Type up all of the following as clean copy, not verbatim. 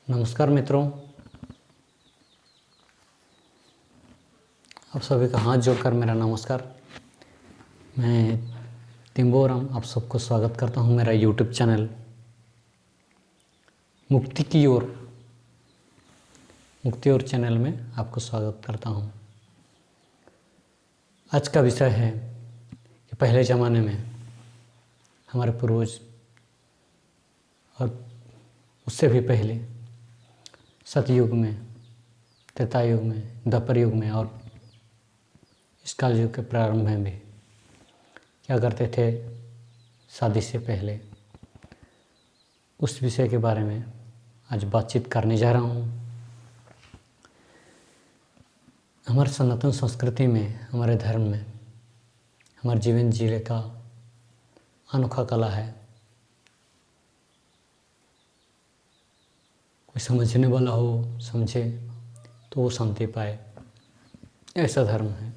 नमस्कार मित्रों, आप सभी का हाथ जोड़कर मेरा नमस्कार। मैं तिम्बोराम आप सबको स्वागत करता हूं मेरा यूट्यूब चैनल मुक्ति की ओर चैनल में आपको स्वागत करता हूं। आज का विषय है कि पहले ज़माने में हमारे पूर्वज और उससे भी पहले सतयुग में, त्रेता युग में, द्वापर युग में और इस काल युग के प्रारंभ में भी क्या करते थे शादी से पहले, उस विषय के बारे में आज बातचीत करने जा रहा हूँ। हमारे सनातन संस्कृति में, हमारे धर्म में, हमारे जीवन जीने का अनोखा कला है। कोई समझने वाला हो, समझे तो वो शांति पाए, ऐसा धर्म है,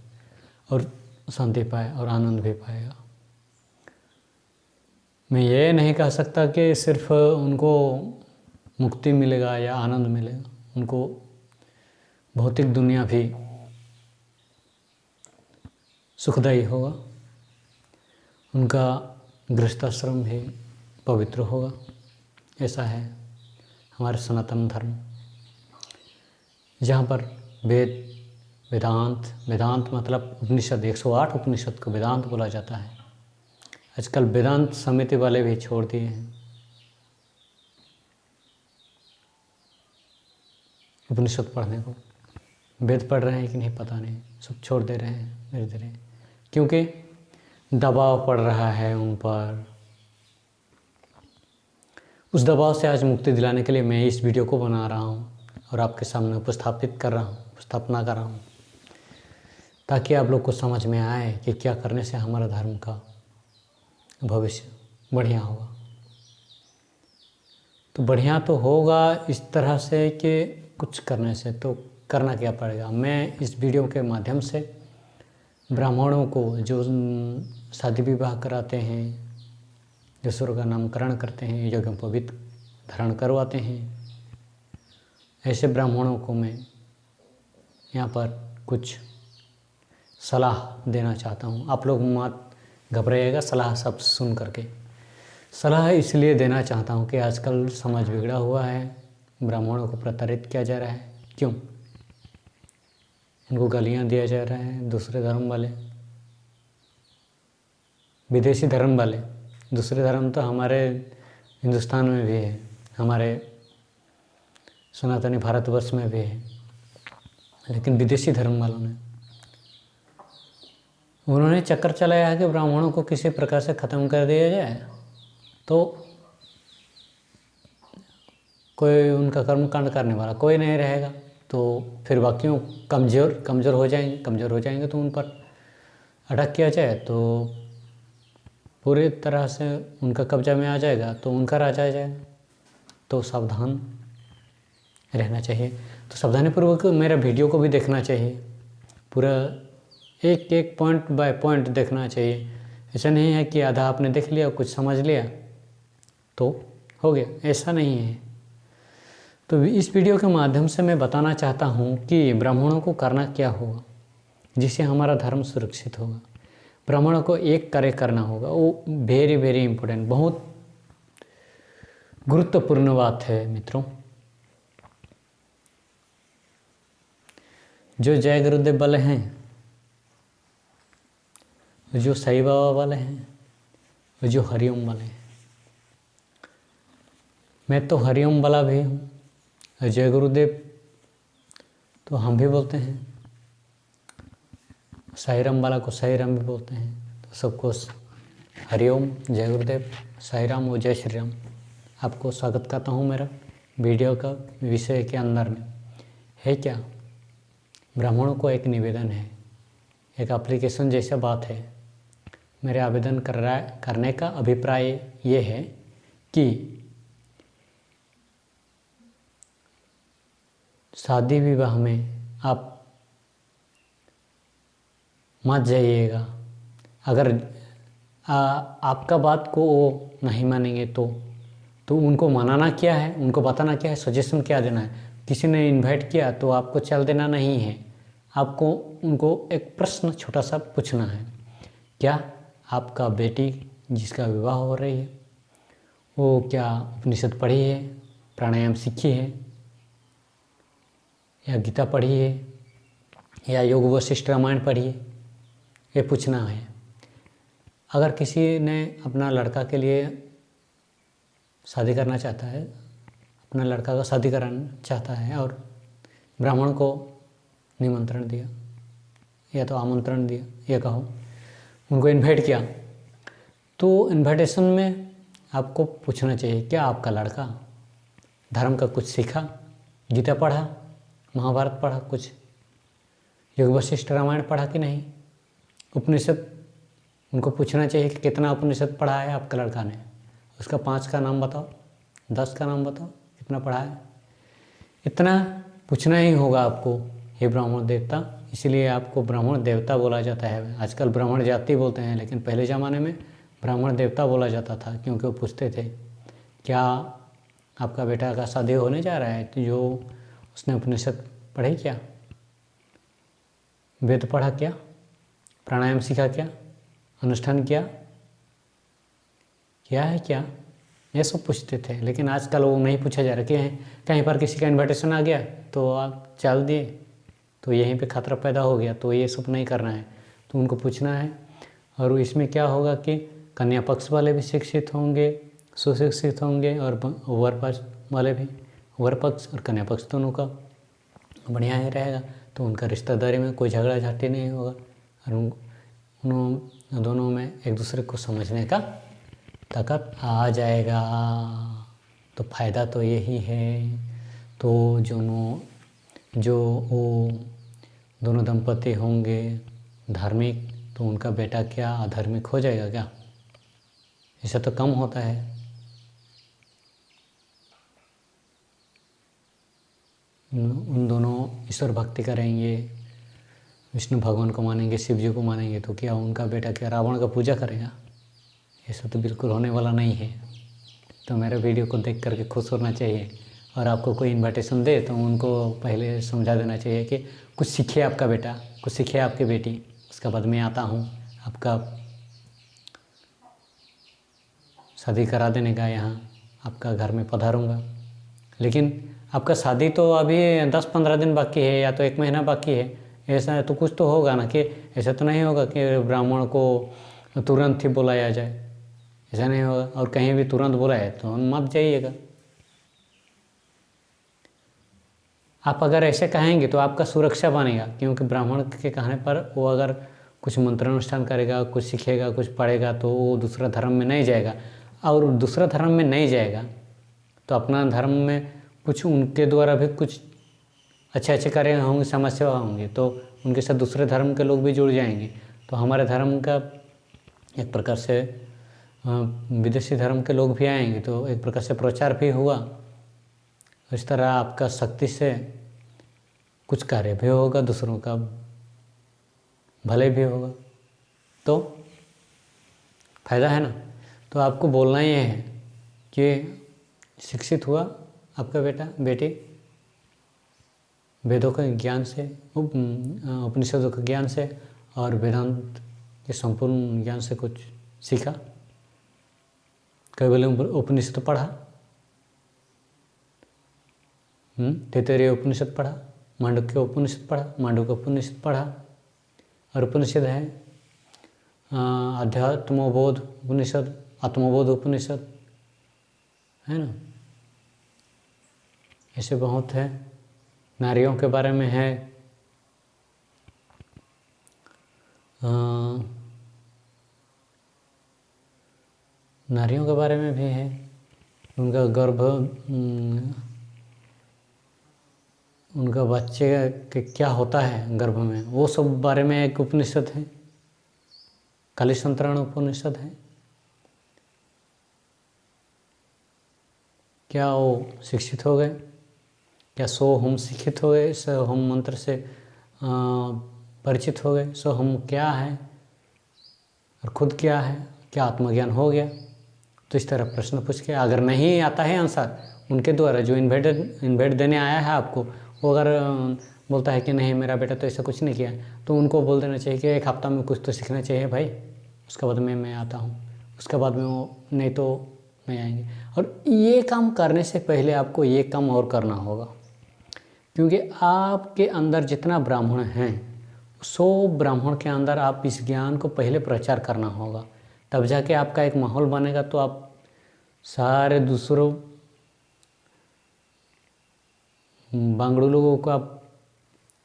और शांति पाए और आनंद भी पाएगा। मैं ये नहीं कह सकता कि सिर्फ उनको मुक्ति मिलेगा या आनंद मिलेगा, उनको भौतिक दुनिया भी सुखदायी होगा, उनका गृहस्थाश्रम भी पवित्र होगा। ऐसा है हमारे सनातन धर्म, जहाँ पर वेदांत मतलब उपनिषद, 108 उपनिषद को वेदांत बोला जाता है। आजकल वेदांत समिति वाले भी छोड़ दिए हैं, उपनिषद पढ़ने को। वेद पढ़ रहे हैं कि नहीं पता नहीं, सब छोड़ दे रहे हैं धीरे धीरे, क्योंकि दबाव पड़ रहा है उन पर। उस दबाव से आज मुक्ति दिलाने के लिए मैं इस वीडियो को बना रहा हूँ और आपके सामने उपस्थापना कर रहा हूँ, ताकि आप लोग को समझ में आए कि क्या करने से हमारा धर्म का भविष्य बढ़िया होगा। तो बढ़िया तो होगा इस तरह से कि कुछ करने से, तो करना क्या पड़ेगा। मैं इस वीडियो के माध्यम से ब्राह्मणों को जो शादी विवाह कराते हैं, जो सूर्य का नामकरण करते हैं, यज्ञ पवित्र धारण करवाते हैं, ऐसे ब्राह्मणों को मैं यहाँ पर कुछ सलाह देना चाहता हूँ। आप लोग मत घबराइएगा सलाह सब सुन करके। सलाह इसलिए देना चाहता हूँ कि आजकल समाज बिगड़ा हुआ है, ब्राह्मणों को प्रताड़ित किया जा रहा है। क्यों? इनको गालियाँ दिया जा रहा है दूसरे धर्म वाले, विदेशी धर्म वाले। दूसरे धर्म तो हमारे हिंदुस्तान में भी है, हमारे सनातनी भारतवर्ष में भी है, लेकिन विदेशी धर्म वालों ने उन्होंने चक्कर चलाया है कि ब्राह्मणों को किसी प्रकार से ख़त्म कर दिया जाए, तो कोई उनका कर्मकांड करने वाला कोई नहीं रहेगा। तो फिर बाकियों कमज़ोर हो जाएंगे तो उन पर अटैक किया जाए तो पूरी तरह से उनका कब्जा में आ जाएगा, तो उनका राजा आ जाएगा। तो सावधान रहना चाहिए। तो सावधानीपूर्वक मेरा वीडियो को भी देखना चाहिए, पूरा एक एक पॉइंट बाय पॉइंट देखना चाहिए। ऐसा नहीं है कि आधा आपने देख लिया, कुछ समझ लिया तो हो गया, ऐसा नहीं है। तो इस वीडियो के माध्यम से मैं बताना चाहता हूँ कि ब्राह्मणों को करना क्या होगा जिससे हमारा धर्म सुरक्षित होगा। ब्राह्मणों को एक कार्य करना होगा, वो वेरी वेरी इम्पोर्टेंट, बहुत गुरुत्वपूर्ण बात है मित्रों। जो जय गुरुदेव वाले हैं, जो साईं बाबा वाले हैं, जो हरिओम वाले हैं, मैं तो हरिओम वाला भी हूँ, जय गुरुदेव तो हम भी बोलते हैं, साईं राम वाला को साईं राम भी बोलते हैं। तो सबको हरिओम, जय गुरुदेव, साईं राम और जय श्री राम। आपको स्वागत करता हूँ मेरा वीडियो का विषय के अंदर में है क्या। ब्राह्मणों को एक निवेदन है, एक एप्लीकेशन जैसा बात है। मेरे आवेदन करने का अभिप्राय ये है कि शादी विवाह में आप मत जाइएगा। अगर आपका बात को वो नहीं मानेंगे तो तो उनको मनाना क्या है, उनको बताना क्या है, सजेशन क्या देना है। किसी ने इनवाइट किया तो आपको चल देना नहीं है, आपको उनको एक प्रश्न छोटा सा पूछना है। क्या आपका बेटी जिसका विवाह हो रही है वो क्या उपनिषद पढ़ी है, प्राणायाम सीखी है, या गीता पढ़ी है, या योग वशिष्ठ रामायण पढ़ी है, ये पूछना है। अगर किसी ने अपना लड़का के लिए शादी करना चाहता है, अपना लड़का का शादी कराना चाहता है और ब्राह्मण को निमंत्रण दिया या तो आमंत्रण दिया, ये कहो, उनको इनवाइट किया, तो इनविटेशन में आपको पूछना चाहिए क्या आपका लड़का धर्म का कुछ सीखा, गीता पढ़ा, महाभारत पढ़ा, कुछ योग वशिष्ठ रामायण पढ़ा कि नहीं, उपनिषद। उनको पूछना चाहिए कि कितना उपनिषद पढ़ा है आपका लड़का ने, उसका 5 का नाम बताओ, 10 का नाम बताओ, कितना पढ़ा है। इतना पूछना ही होगा आपको, हे ब्राह्मण देवता। इसलिए आपको ब्राह्मण देवता बोला जाता है। आजकल ब्राह्मण जाति बोलते हैं, लेकिन पहले ज़माने में ब्राह्मण देवता बोला जाता था, क्योंकि वो पूछते थे क्या आपका बेटा का शादी होने जा रहा है, तो जो उसने उपनिषद पढ़ी क्या, वेद पढ़ा क्या, प्राणायाम सीखा क्या, अनुष्ठान किया, क्या है क्या, ये सब पूछते थे। लेकिन आजकल वो नहीं पूछा जा रहा कि कहीं पर किसी का इन्विटेशन आ गया तो आप चल दिए तो यहीं पे खतरा पैदा हो गया, तो ये सब नहीं करना है, तो उनको पूछना है। और इसमें क्या होगा कि कन्या पक्ष वाले भी शिक्षित होंगे, सुशिक्षित होंगे, और वर पक्ष वाले भी, वर पक्ष और कन्या पक्ष दोनों का बढ़िया ही रहेगा, तो उनका रिश्तेदारी में कोई झगड़ा झाटी नहीं होगा, और उन दोनों में एक दूसरे को समझने का ताकत आ जाएगा। तो फ़ायदा तो यही है। तो जो वो दोनों दंपति होंगे धार्मिक, तो उनका बेटा क्या अधार्मिक हो जाएगा क्या? ऐसा तो कम होता है। उन दोनों ईश्वर भक्ति करेंगे, विष्णु भगवान को मानेंगे, शिव जी को मानेंगे, तो क्या उनका बेटा क्या रावण का पूजा करेगा? ऐसा तो बिल्कुल होने वाला नहीं है। तो मेरे वीडियो को देख करके खुश होना चाहिए, और आपको कोई इन्विटेशन दे तो उनको पहले समझा देना चाहिए कि कुछ सीखे आपका बेटा, कुछ सीखे आपकी बेटी, उसके बाद मैं आता हूँ आपका शादी करा देने का, यहाँ आपका घर में पधारूँगा। लेकिन आपका शादी तो अभी 10-15 दिन बाकी है, या तो 1 महीना बाकी है। ऐसा तो कुछ तो होगा ना, कि ऐसा तो नहीं होगा कि ब्राह्मण को तुरंत ही बुलाया जाए, ऐसा नहीं होगा। और कहीं भी तुरंत बुलाए तो मत जाइएगा। आप अगर ऐसे कहेंगे तो आपका सुरक्षा बनेगा, क्योंकि ब्राह्मण के कहने पर वो अगर कुछ मंत्रानुष्ठान करेगा, कुछ सीखेगा, कुछ पढ़ेगा, तो वो दूसरा धर्म में नहीं जाएगा। और दूसरा धर्म में नहीं जाएगा तो अपना धर्म में कुछ उनके द्वारा भी कुछ अच्छे कार्य होंगे, समस्या होंगे, तो उनके साथ दूसरे धर्म के लोग भी जुड़ जाएंगे। तो हमारे धर्म का एक प्रकार से विदेशी धर्म के लोग भी आएंगे, तो एक प्रकार से प्रचार भी हुआ। इस तरह आपका शक्ति से कुछ कार्य भी होगा, दूसरों का भले भी होगा, तो फायदा है ना। तो आपको बोलना ही है कि शिक्षित हुआ आपका बेटा बेटी, वेदों के ज्ञान से, उपनिषदों के ज्ञान से और वेदांत के संपूर्ण ज्ञान से कुछ सीखा। कैवल्य उपनिषद पढ़ा, तैत्तिरीय उपनिषद पढ़ा, मांडुक्य उपनिषद पढ़ा, मांडुक्य उपनिषद पढ़ा, और उपनिषद है अध्यात्मबोध उपनिषद, आत्मबोध उपनिषद, है ना। ऐसे बहुत है। नारियों के बारे में है, नारियों के बारे में भी है, उनका गर्भ, उनका बच्चे के क्या होता है गर्भ में, वो सब बारे में एक उपनिषद है, कालीसंतरण उपनिषद है। क्या वो शिक्षित हो गए? क्या सो हम शिक्षित हो गए? इस हम मंत्र से परिचित हो गए? सो हम क्या है और खुद क्या है? क्या आत्मज्ञान हो गया? तो इस तरह प्रश्न पूछ के, अगर नहीं आता है आंसर उनके द्वारा जो इन्वाइट देने आया है आपको, वो अगर बोलता है कि नहीं मेरा बेटा तो ऐसा कुछ नहीं किया, तो उनको बोल देना चाहिए कि एक हफ्ता में कुछ तो सीखना चाहिए भाई, उसके बाद में मैं आता हूँ, उसके बाद में वो नहीं तो नहीं आएंगे। और ये काम करने से पहले आपको ये काम और करना होगा, क्योंकि आपके अंदर जितना ब्राह्मण हैं 100 ब्राह्मण के अंदर आप इस ज्ञान को पहले प्रचार करना होगा, तब जाके आपका एक माहौल बनेगा, तो आप सारे दूसरों बांगड़ू लोगों को आप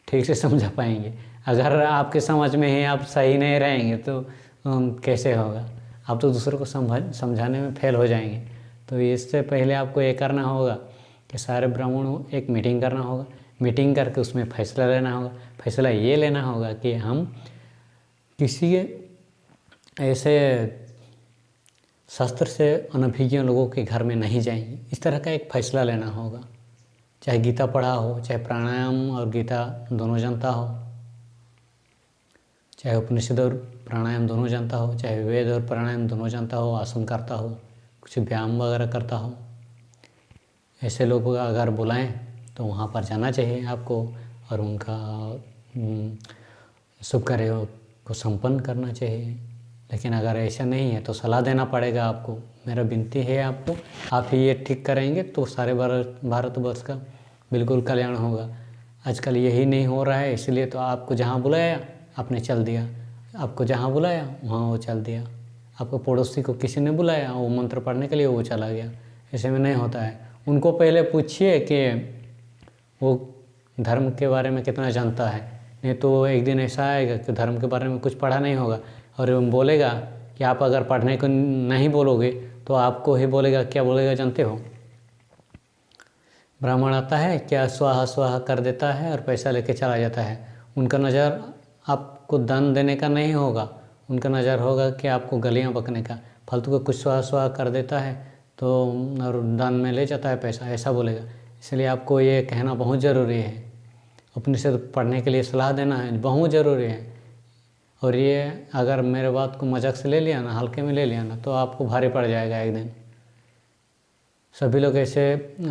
ठीक से समझा पाएंगे। अगर आपके समझ में ही आप सही नहीं रहेंगे तो कैसे होगा, आप तो दूसरों को समझाने में फेल हो जाएंगे। तो इससे पहले आपको ये करना होगा कि सारे ब्राह्मणों एक मीटिंग करना होगा, मीटिंग करके उसमें फैसला लेना होगा। फैसला ये लेना होगा कि हम किसी ऐसे शास्त्र से अनभिज्ञ लोगों के घर में नहीं जाएंगे, इस तरह का एक फैसला लेना होगा। चाहे गीता पढ़ा हो, चाहे प्राणायाम और गीता दोनों जानता हो, चाहे उपनिषद और प्राणायाम दोनों जानता हो, चाहे वेद और प्राणायाम दोनों जानता हो, आसन करता हो, कुछ व्यायाम वगैरह करता हो, ऐसे लोग अगर बुलाएं तो वहाँ पर जाना चाहिए आपको और उनका शुभ कार्यों को संपन्न करना चाहिए। लेकिन अगर ऐसा नहीं है तो सलाह देना पड़ेगा आपको। मेरा विनती है आपको, आप ही ये ठीक करेंगे तो सारे भारतवर्ष का बिल्कुल कल्याण होगा। आजकल यही नहीं हो रहा है, इसलिए तो आपको जहाँ बुलाया आपने चल दिया, आपको जहाँ बुलाया वहाँ वो चल दिया, आपको पड़ोसी को किसी ने बुलाया वो मंत्र पढ़ने के लिए वो चला गया। ऐसे में नहीं होता है। उनको पहले पूछिए कि वो धर्म के बारे में कितना जानता है, नहीं तो एक दिन ऐसा आएगा कि धर्म के बारे में कुछ पढ़ा नहीं होगा और बोलेगा कि आप अगर पढ़ने को नहीं बोलोगे तो आपको ही बोलेगा, क्या बोलेगा जानते हो? ब्राह्मण आता है क्या स्वाहा स्वाहा कर देता है और पैसा लेके चला जाता है। उनका नज़र आपको दान देने का नहीं होगा, उनका नज़र होगा कि आपको गलियां बकने का। फालतू का कुछ स्वाहा स्वाहा कर देता है तो और दान में ले जाता है पैसा, ऐसा बोलेगा। इसलिए आपको ये कहना बहुत ज़रूरी है, उपनिषद पढ़ने के लिए सलाह देना है बहुत ज़रूरी है। और ये अगर मेरे बात को मजाक से ले लिया ना, हल्के में ले लिया ना, तो आपको भारी पड़ जाएगा एक दिन। सभी लोग ऐसे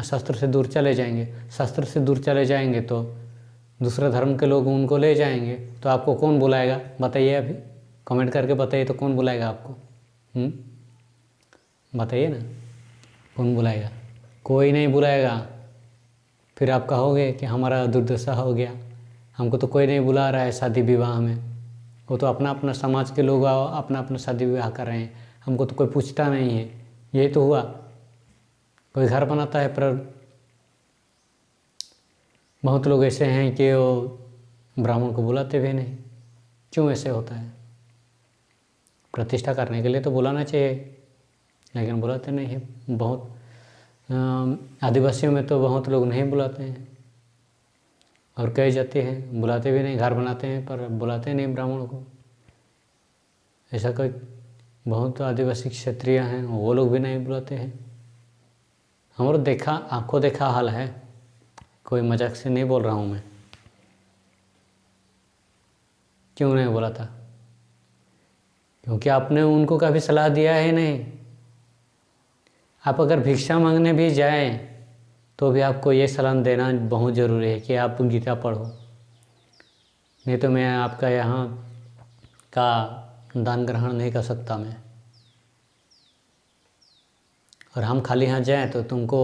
शास्त्र से दूर चले जाएंगे, शास्त्र से दूर चले जाएंगे तो दूसरे धर्म के लोग उनको ले जाएंगे, तो आपको कौन बुलाएगा बताइए? अभी कमेंट करके बताइए तो कौन बुलाएगा आपको? बताइए ना, कौन बुलाएगा? कोई नहीं बुलाएगा। फिर आप कहोगे कि हमारा दुर्दशा हो गया, हमको तो कोई नहीं बुला रहा है शादी विवाह में। वो तो अपना अपना समाज के लोग अपना अपना शादी विवाह कर रहे हैं, हमको तो कोई पूछता नहीं है। यही तो हुआ, कोई घर बनाता है पर बहुत लोग ऐसे हैं कि वो ब्राह्मण को बुलाते भी नहीं। क्यों ऐसे होता है? प्रतिष्ठा करने के लिए तो बुलाना चाहिए, लेकिन बुलाते नहीं है। बहुत आदिवासियों में तो बहुत लोग नहीं बुलाते हैं और कई जाति हैं बुलाते भी नहीं, घर बनाते हैं पर बुलाते नहीं ब्राह्मणों को। ऐसा कोई बहुत आदिवासी क्षत्रिय हैं वो लोग भी नहीं बुलाते हैं। हमारा देखा आंखों देखा हाल है, कोई मजाक से नहीं बोल रहा हूँ मैं। क्यों नहीं बोला था? क्योंकि आपने उनको कभी सलाह दिया है नहीं। आप अगर भिक्षा मांगने भी जाएं तो भी आपको ये सलाह देना बहुत ज़रूरी है कि आप गीता पढ़ो, नहीं तो मैं आपका यहाँ का दान ग्रहण नहीं कर सकता मैं। और हम खाली हाथ जाएं तो तुमको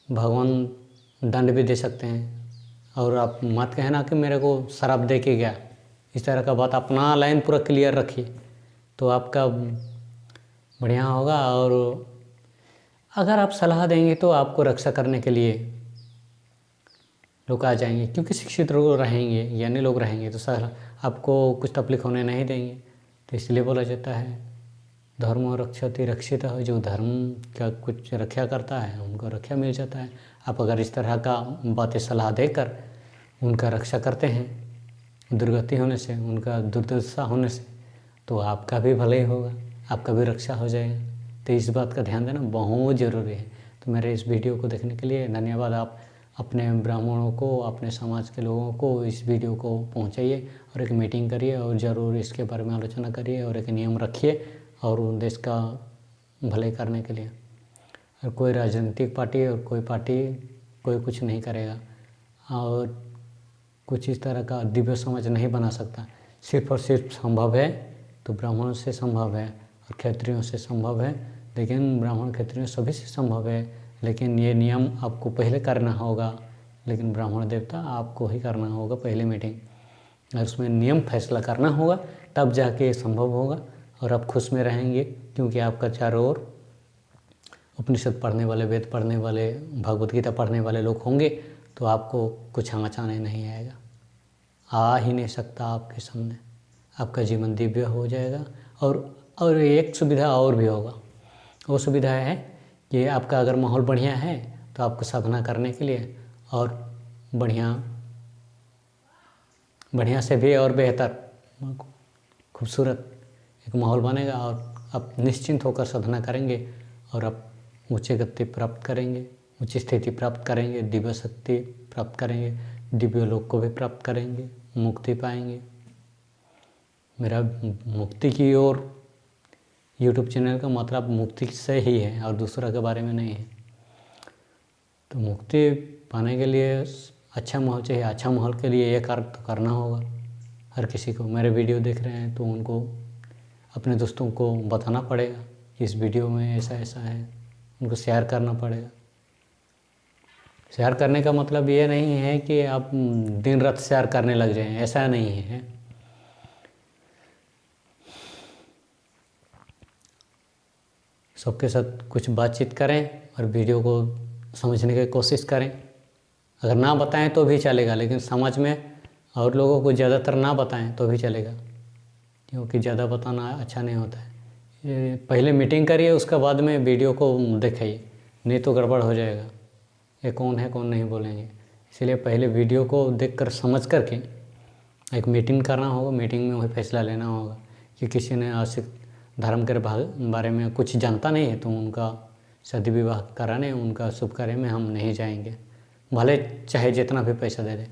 भगवान दंड भी दे सकते हैं। और आप मत कहना कि मेरे को शराब दे के गया, इस तरह का बात। अपना लाइन पूरा क्लियर रखिए तो आपका बढ़िया होगा। और अगर आप सलाह देंगे तो आपको रक्षा करने के लिए लोग आ जाएंगे, क्योंकि शिक्षित लोग रहेंगे, ज्ञानी लोग रहेंगे तो सलाह आपको कुछ तकलीफ होने नहीं देंगे। तो इसलिए बोला जाता है धर्म रक्षति रक्षित है, जो धर्म का कुछ रक्षा करता है उनको रक्षा मिल जाता है। आप अगर इस तरह का बातें सलाह देकर उनका रक्षा करते हैं दुर्गति होने से, उनका दुर्दशा होने से, तो आपका भी भले होगा, आपका भी रक्षा हो जाएगा। तो इस बात का ध्यान देना बहुत ज़रूरी है। तो मेरे इस वीडियो को देखने के लिए धन्यवाद। आप अपने ब्राह्मणों को, अपने समाज के लोगों को इस वीडियो को पहुंचाइए और एक मीटिंग करिए और ज़रूर इसके बारे में आलोचना करिए और एक नियम रखिए और देश का भले करने के लिए। और कोई राजनीतिक पार्टी और कोई पार्टी कोई कुछ नहीं करेगा और कुछ इस तरह का दिव्य समाज नहीं बना सकता। सिर्फ और सिर्फ संभव है तो ब्राह्मणों से संभव है और क्षत्रियों से संभव है, लेकिन ब्राह्मण क्षत्रियों सभी से संभव है। लेकिन ये नियम आपको पहले करना होगा, लेकिन ब्राह्मण देवता आपको ही करना होगा पहले मीटिंग, और उसमें नियम फैसला करना होगा, तब जाके ये संभव होगा और आप खुश में रहेंगे। क्योंकि आपका चारों ओर उपनिषद पढ़ने वाले, वेद पढ़ने वाले, भगवत गीता पढ़ने वाले लोग होंगे, तो आपको कुछ आँचाने नहीं आएगा, आ ही नहीं सकता आपके सामने। आपका जीवन दिव्य हो जाएगा। और एक सुविधा और भी होगा, वो सुविधा है कि आपका अगर माहौल बढ़िया है तो आपको साधना करने के लिए और बढ़िया से भी और बेहतर खूबसूरत एक माहौल बनेगा और आप निश्चिंत होकर साधना करेंगे और आप ऊँची गति प्राप्त करेंगे, ऊँची स्थिति प्राप्त करेंगे, दिव्य शक्ति प्राप्त करेंगे, दिव्य लोक को भी प्राप्त करेंगे, मुक्ति पाएंगे। मेरा मुक्ति की ओर यूट्यूब चैनल का मतलब मुक्ति से ही है और दूसरा के बारे में नहीं है। तो मुक्ति पाने के लिए अच्छा माहौल चाहिए। अच्छा माहौल के लिए ये कार्य तो करना होगा हर किसी को। मेरे वीडियो देख रहे हैं तो उनको अपने दोस्तों को बताना पड़ेगा कि इस वीडियो में ऐसा ऐसा है, उनको शेयर करना पड़ेगा। शेयर करने का मतलब ये नहीं है कि आप दिन रात शेयर करने लग जाएं, ऐसा नहीं है। सबके साथ कुछ बातचीत करें और वीडियो को समझने की कोशिश करें। अगर ना बताएं तो भी चलेगा, लेकिन समाज में और लोगों को ज़्यादातर ना बताएं तो भी चलेगा, क्योंकि ज़्यादा बताना अच्छा नहीं होता है। ये पहले मीटिंग करिए, उसके बाद में वीडियो को दिखाइए, नहीं तो गड़बड़ हो जाएगा। ये कौन है कौन नहीं बोलेंगे। इसलिए पहले वीडियो को देखकर समझ करके एक मीटिंग करना होगा। मीटिंग में वही फैसला लेना होगा कि किसी ने आशिक धर्म के बारे में कुछ जानता नहीं है तो उनका शादी विवाह कराने, उनका शुभ कार्य में हम नहीं जाएंगे, भले चाहे जितना भी पैसा दे दे।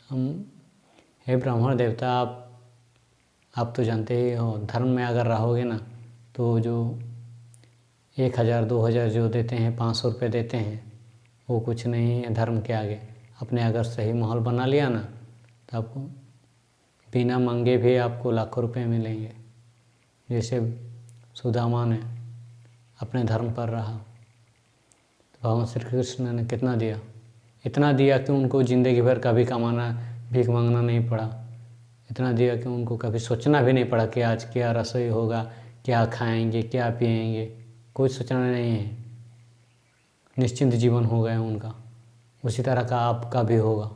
हम हे ब्राह्मण देवता, आप तो जानते ही हो, धर्म में अगर रहोगे ना तो जो 1000 2000 जो देते हैं, 500 रुपये देते हैं, वो कुछ नहीं है धर्म के आगे। अपने अगर सही माहौल बना लिया ना तो आपको बिना मांगे भी आपको लाखों रुपए मिलेंगे। जैसे सुदामा ने अपने धर्म पर रहा तो भगवान श्री कृष्ण ने कितना दिया, इतना दिया कि उनको ज़िंदगी भर कभी कमाना, भीख मांगना नहीं पड़ा। इतना दिया कि उनको कभी सोचना भी नहीं पड़ा कि आज क्या रसोई होगा, क्या खाएंगे, क्या पिएंगे, कोई सोचना नहीं है। निश्चिंत जीवन हो गया उनका। उसी तरह का आपका भी होगा।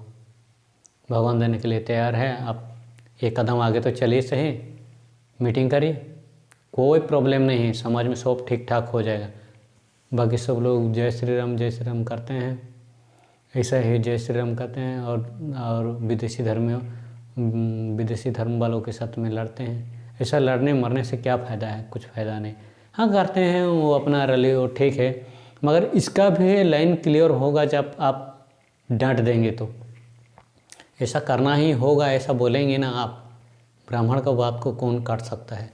भगवान देने के लिए तैयार है। आप एक कदम आगे तो चलिए, सही मीटिंग करिए, कोई प्रॉब्लम नहीं है। समाज में सब ठीक ठाक हो जाएगा। बाकी सब लोग जय श्री राम करते हैं, ऐसा ही जय श्री राम करते हैं और विदेशी धर्म वालों के साथ में लड़ते हैं। ऐसा लड़ने मरने से क्या फ़ायदा है, कुछ फ़ायदा नहीं। हाँ करते हैं वो अपना रली, वो ठीक है, मगर इसका भी लाइन क्लियर होगा जब आप डांट देंगे तो। ऐसा करना ही होगा, ऐसा बोलेंगे ना आप। ब्राह्मण का बात को कौन काट सकता है,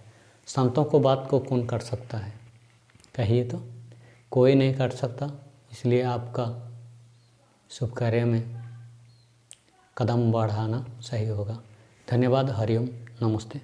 संतों को बात को कौन काट सकता है, कहिए तो। कोई नहीं काट सकता। इसलिए आपका शुभ कार्य में कदम बढ़ाना सही होगा। धन्यवाद। हरिओम, नमस्ते।